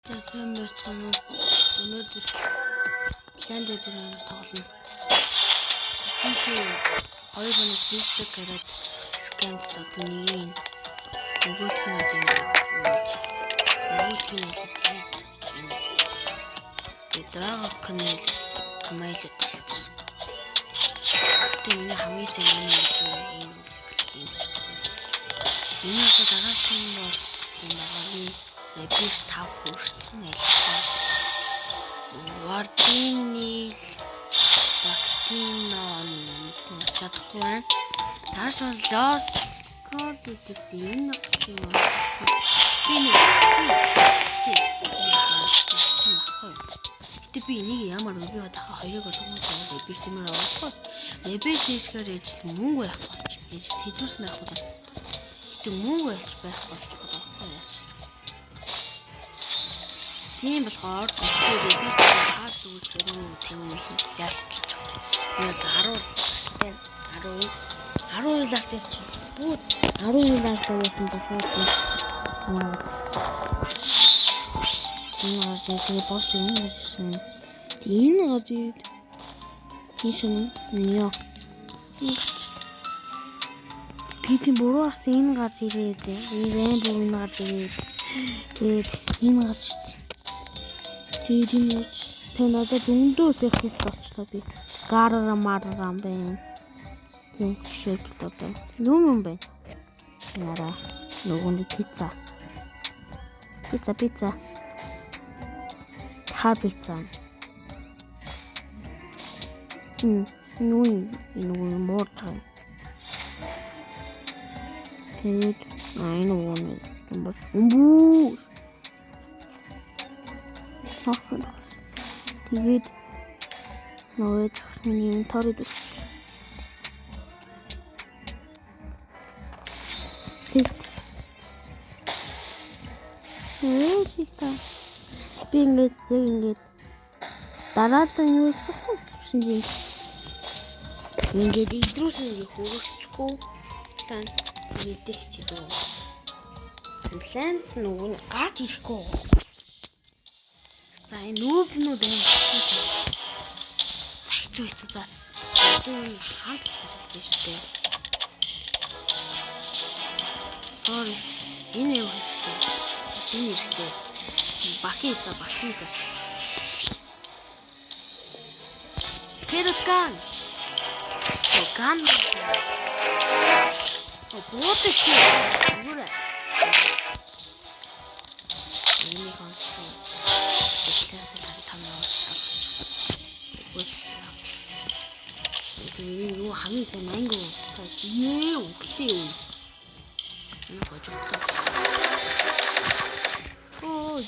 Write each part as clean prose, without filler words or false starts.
Тэгэхээр мэцхан өнөөдөр блендер дээр тоглоно. Тэгэхээр хоёр банаас хийдэг гараад скамд зогтны нэг нөгөөх нь хийж драга канал камайлд болсон. Тэгээ миний хамгийн сайн юм энэ дараагийн бол энэ репис 5 хүрсэн байлаа. Вардинил Бактинон чадахгүй байна. Тааш бол лос кролик гэсэн энэ юм. Гэтэ би энийг ямар би хатаа хоёрыг болгосон репис тиймэр авахгүй. Репис хийхээр ижил мөнгө байх болж. Ижил хэдүүс байх бол. Гэтэ мөнгө байх болж байгаа. Тийм болохоор репис хаад үзэх юм тэвэн хийлээ. Яг 10 лагтээс ч бүгд 10 лагтаасан болохоор энэ пост юм гэсэн. Энэ гарч ирээд хийсэн нё. Питийн буруу арсан энэ гарч ирээд энэ буруу гарч ирээд тэгээд энэ гарч ирсэн. Тэгээд энэ тэг надад зөндөөс их болчихлоо би. Гарамарам байна. Тийм шийдэл одоо. Юм байна. Яра нөгөө пицца. Пицца. Та пицца. Нөгөө морч. Тэгээд энэ бас өмбүү. Ахс. Тэгээд нөгөө захны торид өсч. Чита. Би ингээд дараадан юу гэсэн юм. Ингээд идрүүсэн хөрөцгүй планс мэдэх ч юм. Планс нөгөө гарч ирэхгүй. За энэ нүүбнүүд юм. Цагч үйт за. Одоо хамт хэлж штэ. Sorry. Энэ юу вэ? Энэ ихтэй. Баки. Кэрган. Кэрган. Вот еще. Ура. Энэ конс. Тэцэлэн тамаа. 이거 하면서 망고 예 오클레오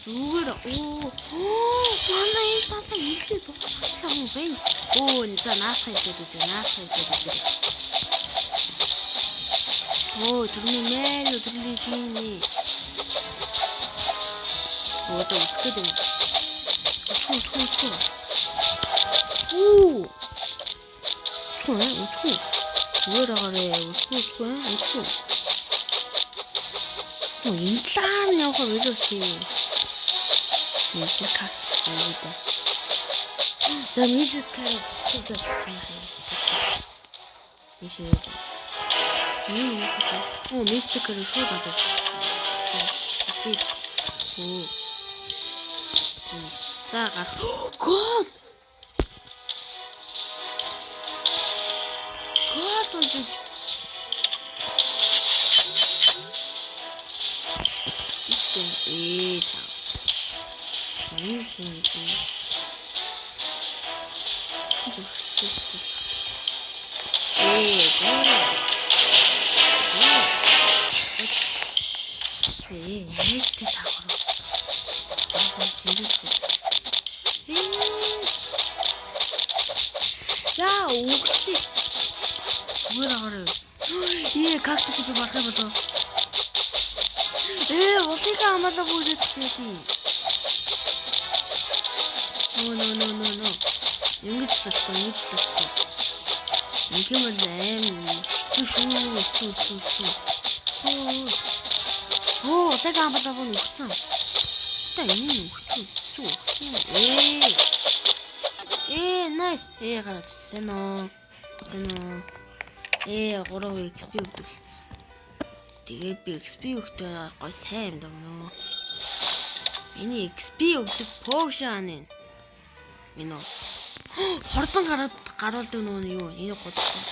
누구라 만나 이 사람 이렇게 똑같이 ven 진짜 나사 이제도 들으면 매일 들리지니 저 어떻게 돼 뭐라 그래? 인싸냐고 왜 저렇게? 이렇게 아니다. 자 미스카로 진짜 좋네. 미스카. 미스카를 쏘다가. 같이. 자가. 굿. 야, 혹시 뭐라 그래? 예, 각도 좀 막아봐도. 어디가 안 맞아 보이지? No. 연기 쳤어. 이게 뭔데? 슈. 내가 안 맞아 보니 없어. Та энэ хүчтэй. Nice. Гараад ирсэн үү? Гурав XP өгдөг хэлсэн. Тэгээ би XP өгтөө гой сайн юм дагнаа. Миний XP өгдөг potion энэ. Минь хордон гаруулдаг нөө юу? Энийг годсон.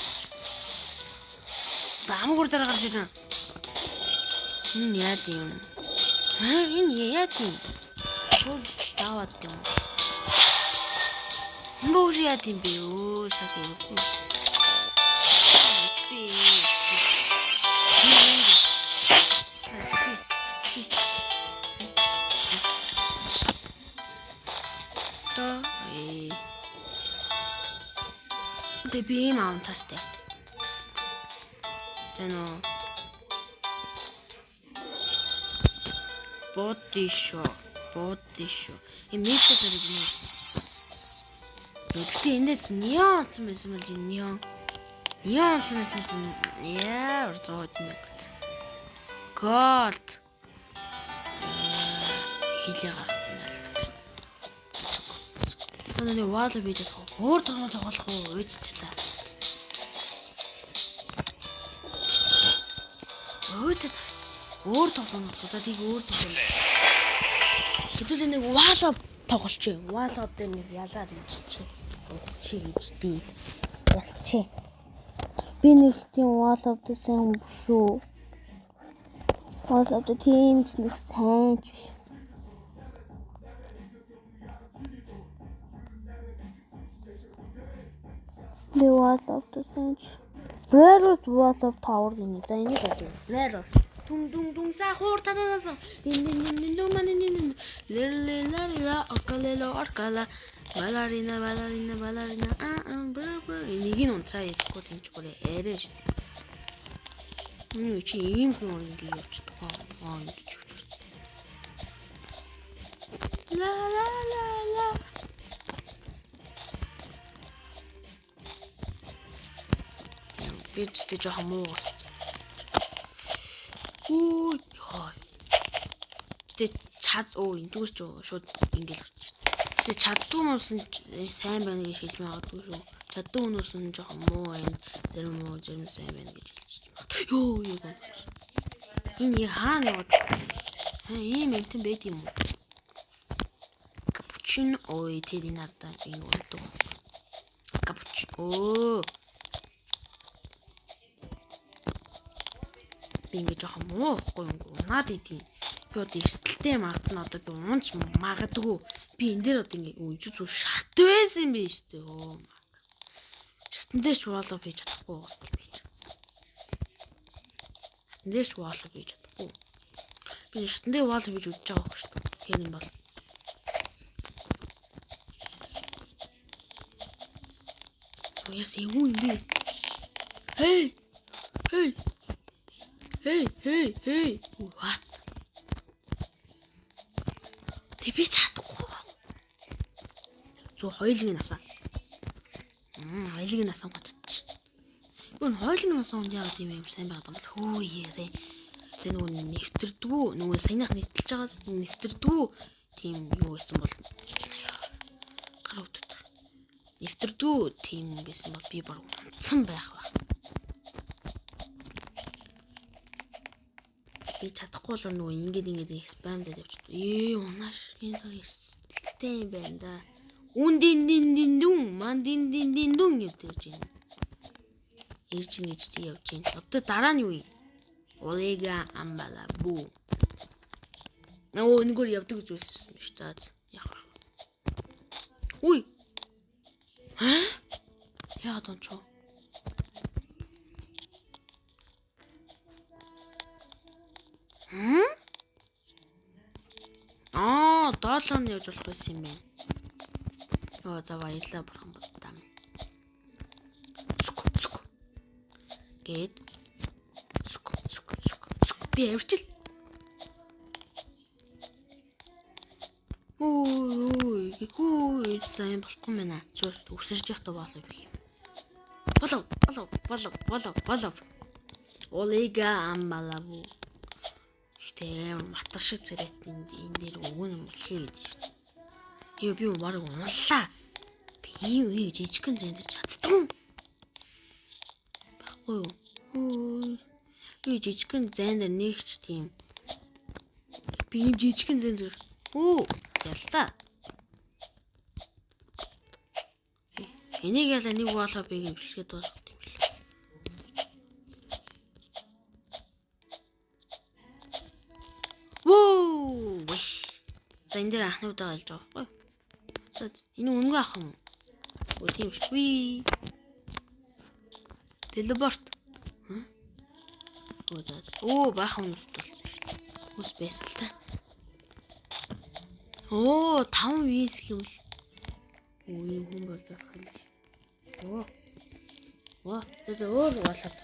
Даамгуур дээр гарч ирнэ. Энэ яа тийм? Энэ яа тийм? Шууд даваад юм. Мөр яа тийм бэ? Шат юм. Би маунтартай. Тэно. Бодишо. Эмээсээ тэрэг юм. Гэхдээ эндээс неон цэм байсан бол неон. Неон цэм байсан тийм яа урцууд нэг. Gold. Хилээ гаргацсан л та. Тэний ваал бийж чадах. Өөр тоглоом тоглох уу? Үйдчихлээ. Өөр тоглоом за тийг өөр тоглоом. Хэдүүлээ нэг ваал тоглолч. Ваал дээр нэг ялаад үжчих. Үжчих гэж тий. Болчих. Би нэг тийм ваал дээр сайн шүү. Ваал дээр тийм ч нэг сайн ч биш. The wall of the century. Brother's wall of tower гинэ. За энийг бодъё. Brother. Дүн са хуур татаасан. Дин манин. Лерлела окалела. Баларина. Энийг нь унтраа яахгүй юм ч гурэ арай штэ. Чи ийм хүн ингэ явчихдаг. Ингэж. La. Би ч жоохон муу. Тэ чад энэ дүүс ч шууд ингээл гарч. Тэ чаддгүй хүмүүс сайн байна гэж хэлж магадгүй шүү. Чаддгүй хүмүүс нь жоохон муу байна. Зарим сайн байна гэж хэлж магадгүй. Энэ хаана яваад? Ийм юм тийм байд юм уу? Капучино тэр энэ ардаа би болдог. Капучино. Би ингэ жоохон муухгүй юм. Унаад идэв. Би одоо эрсдэлтэй магадна одоо би уунч магадгүй. Би энэ дээр одоо ингэ үзүү шат байсан юм биш үү? Шатандээ ч воолоо бийж чадахгүй уустай бийж. Шатандээ ч воолоо бийж чадахгүй. Би шатандээ воолоо бийж үдэж байгаа хөөх шүү дээ. Хэн юм бол? Яс юу юм бэ? Hey. What? Тэби чадахгүй. Зөө хоёулын насаа. Хоёулын насаа годчих. Гүн хоёулын насаа унд яагаад юм сайн байгаад юм бол хөөе сая. Тэ нөгөө нэвтэрдгүү нөгөө саяных нэвтэлж байгаас нэвтэрдгүү тийм юу байсан бол гар утдаг. Нэвтэрдгүү тийм байсан бол би баг унтсан байх ба. Би чадахгүй л нөгөө ингээд спам дээр явчихдаг. Унааш энэ эрсдэлтэй юм байна да. Үндин мандин явж байна. Ирж ингэж тий явж байна. Одоо дараа нь юу юм? Олега амбала бу. Нөгөө явдаг гэж байсан юм шүү дээ. Яг. Уй. Яагаад онцоо? Доллар нь явж болох байсан юм байна. За баярлалаа бурхан бодтаа. Цук. Гэт. Цук. Би явчихл. Ой, сайн болохгүй мэнэ. Зүгээр өсөрж явахдаа болов би. Болов. Олега амбалаву. Тэ матар шиг царайт энэ дээр өгөн мөлхий байдаг шүү. Ёо би мараг уналлаа. Би юу жижигхэн зэндэр чаддгүй. Баггүй юу? Өө. Би жижигхэн зэндэр нэгч тийм. Би жижигхэн зэндэр. Өө, яллаа. Энийг ялаа нэг болоо би гимшгээд дуусгах юм л. Воо, виш. За энэ дээр анхны удаа галж байгаа байхгүй юу? За энэ үнгүй ах юм. Өө тийм шүү. Телепорт. Оо баахан хүмүүс болсон шүү. Ус байсан л та. Оо 5 виз гэвэл. Үй хүн болж байгаа юм. Оо. Тэр өөр болоод.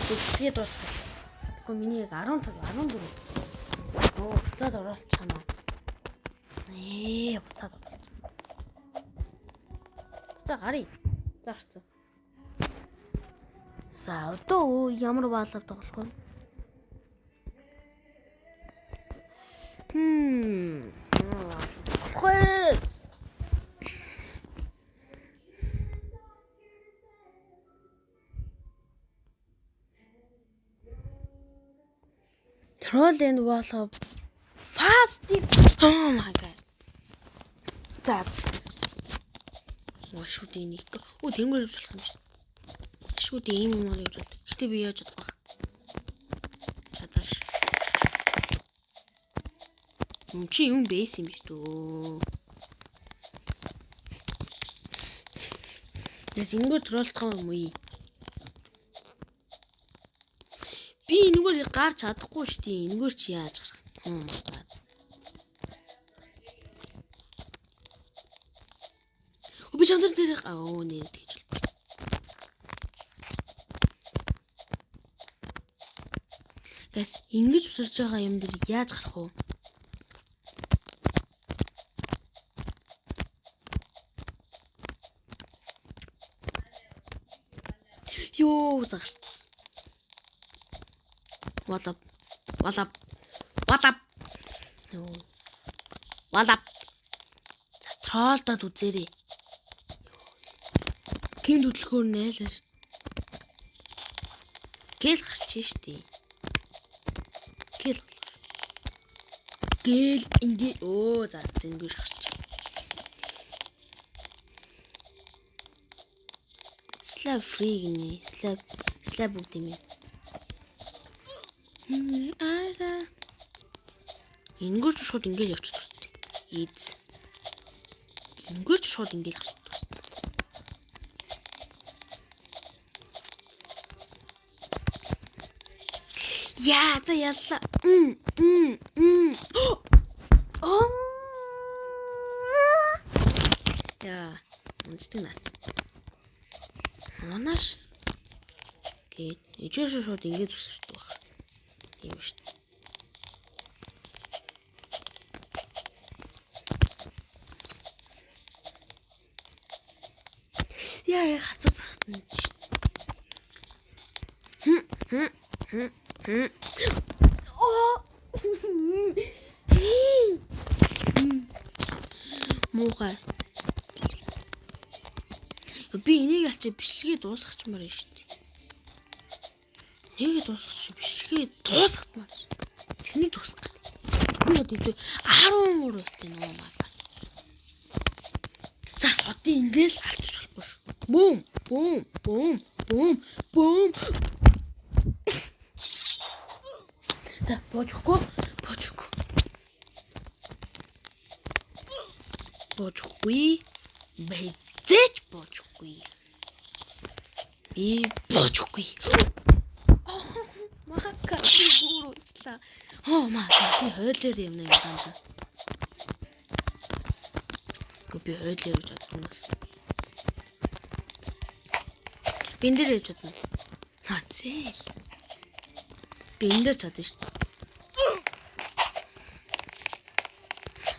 Бүлгээ дуусгав. Тэгэхгүй миний яг 15 14. Оо буцаад оруулчихна. Буцаад оруулах. За гарыг. За гарцгаа. За одоо ямар баалав тоглох вэ? Хөөс. Troll and wall of fast. Oh my god. That's. Шүүд энийг. Тэрмээр явж болох юм шүү. Шүүд ийм юм явж байна. Гэтэ би яаж чадах вэ? Чадвар. Чи юм бэс юм шүү. Яс ингэр троллох юм уу? Би энэгээр гарч чадахгүй шүү дээ. Энэгээр чи яаж гарах? Би чамд дээр нэр тэгж бол. Гэс ингэж усарж байгаа юм дээр яаж гарах вэ? Юу загарч. Валап. Троллдод үзээрэй. Ким хөдөлгөөр найлаа шүү. Гэл гарч штий. Гэл ингээ за зэнгүүш гарч. Slab free гинэ. Slab бүгд юм. Энгүүр ч шууд ингээд явчих тустай. Ийз. Энгүүр ч шууд ингээд гарч. Яа, за ялла. Яа, үнэтэй наац. Манаш. Гээд ижиж шууд ингээд үсэрдэг баг. Тийм шүү дээ. Яа, хацар сахтна шүү дээ. Муухай. Би энийг алчаа бичлэгээ дуусгачмаар юм шүү дээ. Энийг дуусгачих бичлэгээ дуусгатмаар. Тэнийг дуусгах. Юу гэдэг 10 мөр өгтэй нөө маа. За одоо эндээ л алдчих болохгүй шүү. Бум. За боожгүй. Бэзэж боожгүй. Би боожгүй. Мака бүрүүлээ. Би хойлоор юм даа. Би хойлоор гэж бодсон бол. Би энэ дээр яаж бодно? Зээл. Би энэ дээр чадсан шүү дээ.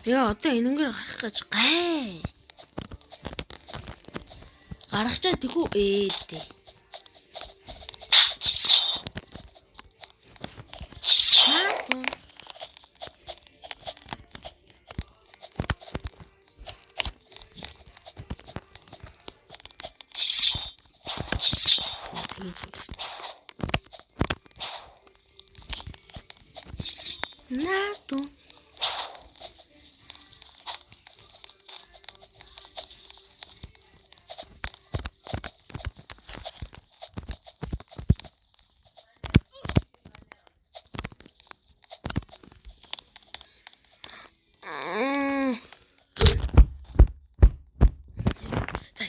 Яа, одоо энэнгээр гарах гэж гай. Гарахчаас тэггүй ээдээ. тэгэж юм шүү дээ. Наату.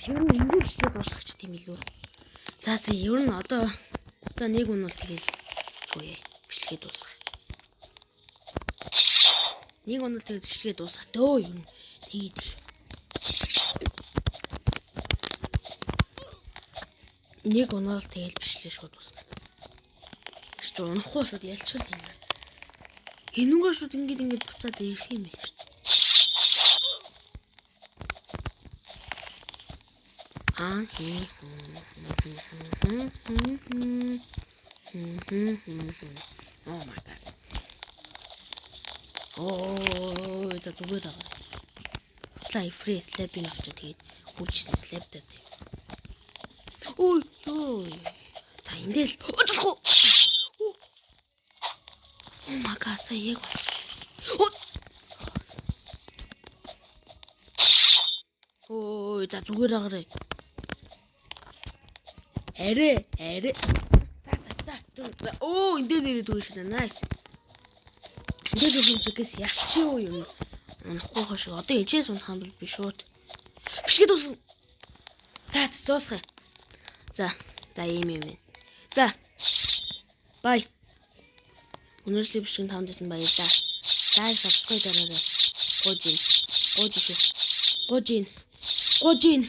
Ер нь ингэ бичлээ дуусгах ч тийм илүү. За ер нь одоо нэг үнэл тэгэл үе бичлэгээ дуусгах. Нэг үнэл тэгэл бичлэгээ дуусгах. Дөө ер нь тэгээд нэг унаад тэгэл бичлээ шууд дуусгах. Шүү унахгүй шууд ялчвал юм. Энүүгээр шууд ингэж буцаад ирэх юм байна шүү. Oh my god. Oh, it's a good one. Fly free slapping after it. Which is slept at it. Oh, Tindel. Oh my god, say you. Oh, it's a good one. Эре. Оо, энэ дээр дүүш дээ. Nice. Энэ дүүшээс ясч юу юм. Унахгүй хаш. Одоо ижээс унах юм би шууд. Бишгээ дуусна. За, дуусгая. За, ийм. За. Bye. Өнөөдрийн бишгийн тавдсан баярлалаа. Like, subscribe дараарай. Гожин.